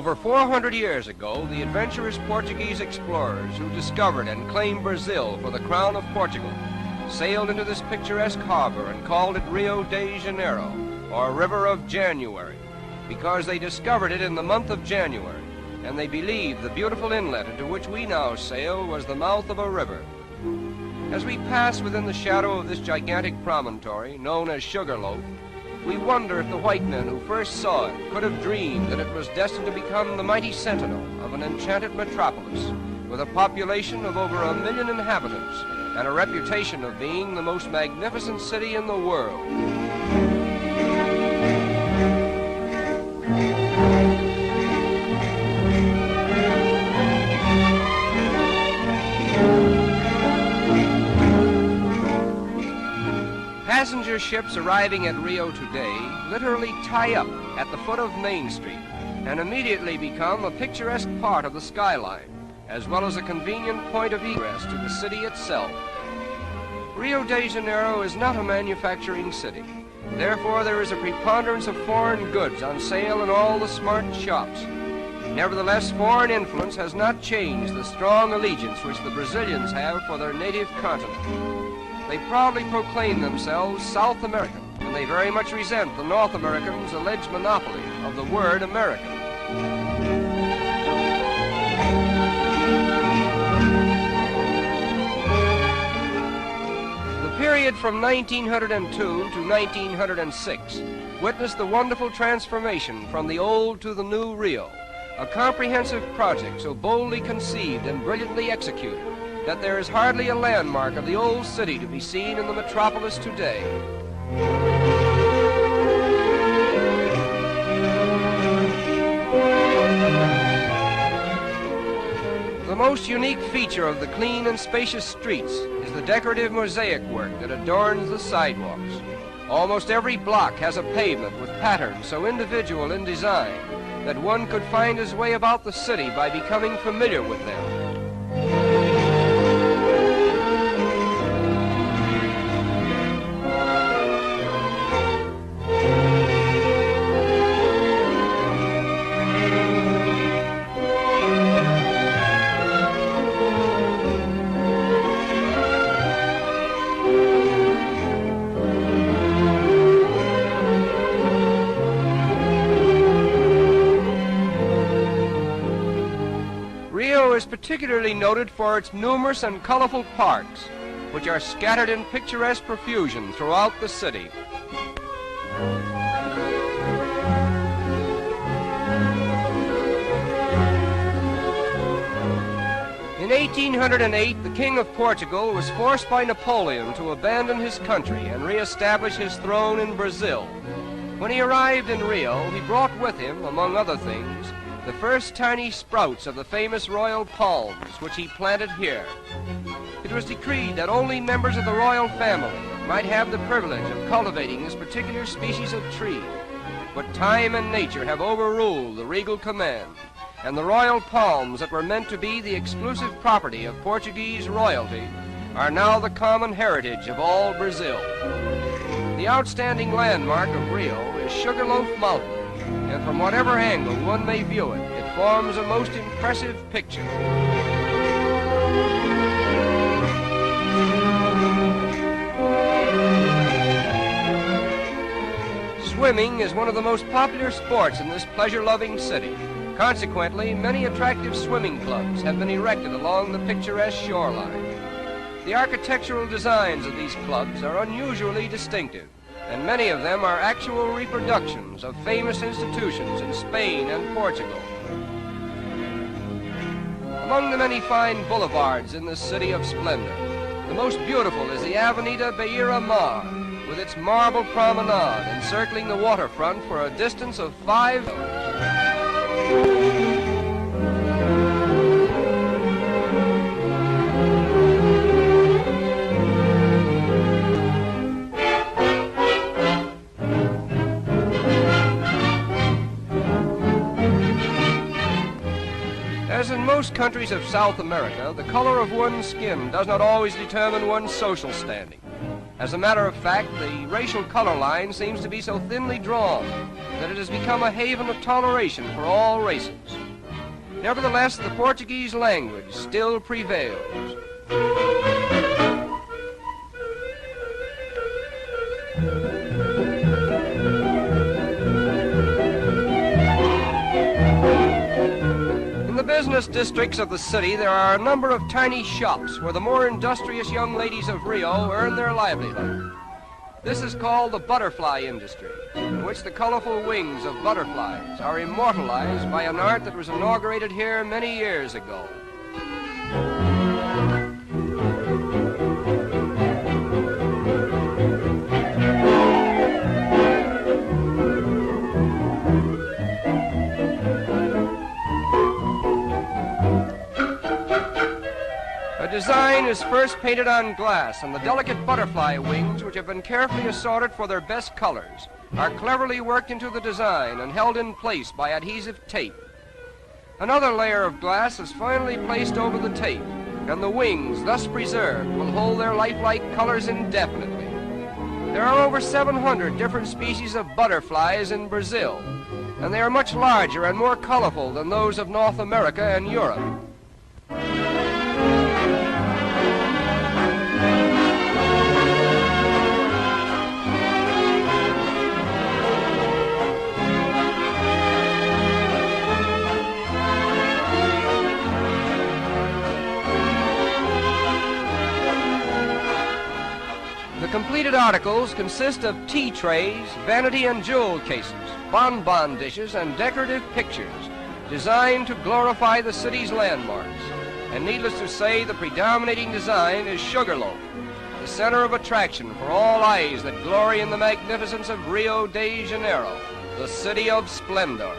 Over 400 years ago, the adventurous Portuguese explorers who discovered and claimed Brazil for the crown of Portugal sailed into this picturesque harbor and called it Rio de Janeiro, or River of January, because they discovered it in the month of January, and they believed the beautiful inlet into which we now sail was the mouth of a river. As we pass within the shadow of this gigantic promontory, known as Sugarloaf, we wonder if the white men who first saw it could have dreamed that it was destined to become the mighty sentinel of an enchanted metropolis with a population of over 1 million inhabitants and a reputation of being the most magnificent city in the world. Passenger ships arriving at Rio today literally tie up at the foot of Main Street and immediately become a picturesque part of the skyline, as well as a convenient point of egress to the city itself. Rio de Janeiro is not a manufacturing city. Therefore, there is a preponderance of foreign goods on sale in all the smart shops. Nevertheless, foreign influence has not changed the strong allegiance which the Brazilians have for their native continent. They proudly proclaim themselves South American, and they very much resent the North Americans' alleged monopoly of the word American. The period from 1902 to 1906 witnessed the wonderful transformation from the old to the new Rio, a comprehensive project so boldly conceived and brilliantly executed that there is hardly a landmark of the old city to be seen in the metropolis today. The most unique feature of the clean and spacious streets is the decorative mosaic work that adorns the sidewalks. Almost every block has a pavement with patterns so individual in design that one could find his way about the city by becoming familiar with them. Rio is particularly noted for its numerous and colorful parks, which are scattered in picturesque profusion throughout the city. In 1808, the King of Portugal was forced by Napoleon to abandon his country and re-establish his throne in Brazil. When he arrived in Rio, he brought with him, among other things, the first tiny sprouts of the famous royal palms, which he planted here. It was decreed that only members of the royal family might have the privilege of cultivating this particular species of tree. But time and nature have overruled the regal command, and the royal palms that were meant to be the exclusive property of Portuguese royalty are now the common heritage of all Brazil. The outstanding landmark of Rio is Sugarloaf Mountain, and from whatever angle one may view it, it forms a most impressive picture. Swimming is one of the most popular sports in this pleasure-loving city. Consequently, many attractive swimming clubs have been erected along the picturesque shoreline. The architectural designs of these clubs are unusually distinctive, and many of them are actual reproductions of famous institutions in Spain and Portugal. Among the many fine boulevards in this city of splendor, the most beautiful is the Avenida Beira Mar, with its marble promenade encircling the waterfront for a distance of 5 As in most countries of South America, the color of one's skin does not always determine one's social standing. As a matter of fact, the racial color line seems to be so thinly drawn that it has become a haven of toleration for all races. Nevertheless, the Portuguese language still prevails. In the business districts of the city, there are a number of tiny shops where the more industrious young ladies of Rio earn their livelihood. This is called the butterfly industry, in which the colorful wings of butterflies are immortalized by an art that was inaugurated here many years ago. A design is first painted on glass, and the delicate butterfly wings, which have been carefully assorted for their best colors, are cleverly worked into the design and held in place by adhesive tape. Another layer of glass is finally placed over the tape, and the wings, thus preserved, will hold their lifelike colors indefinitely. There are over 700 different species of butterflies in Brazil, and they are much larger and more colorful than those of North America and Europe. The completed articles consist of tea trays, vanity and jewel cases, bonbon dishes, and decorative pictures designed to glorify the city's landmarks. And needless to say, the predominating design is Sugarloaf, the center of attraction for all eyes that glory in the magnificence of Rio de Janeiro, the city of splendor.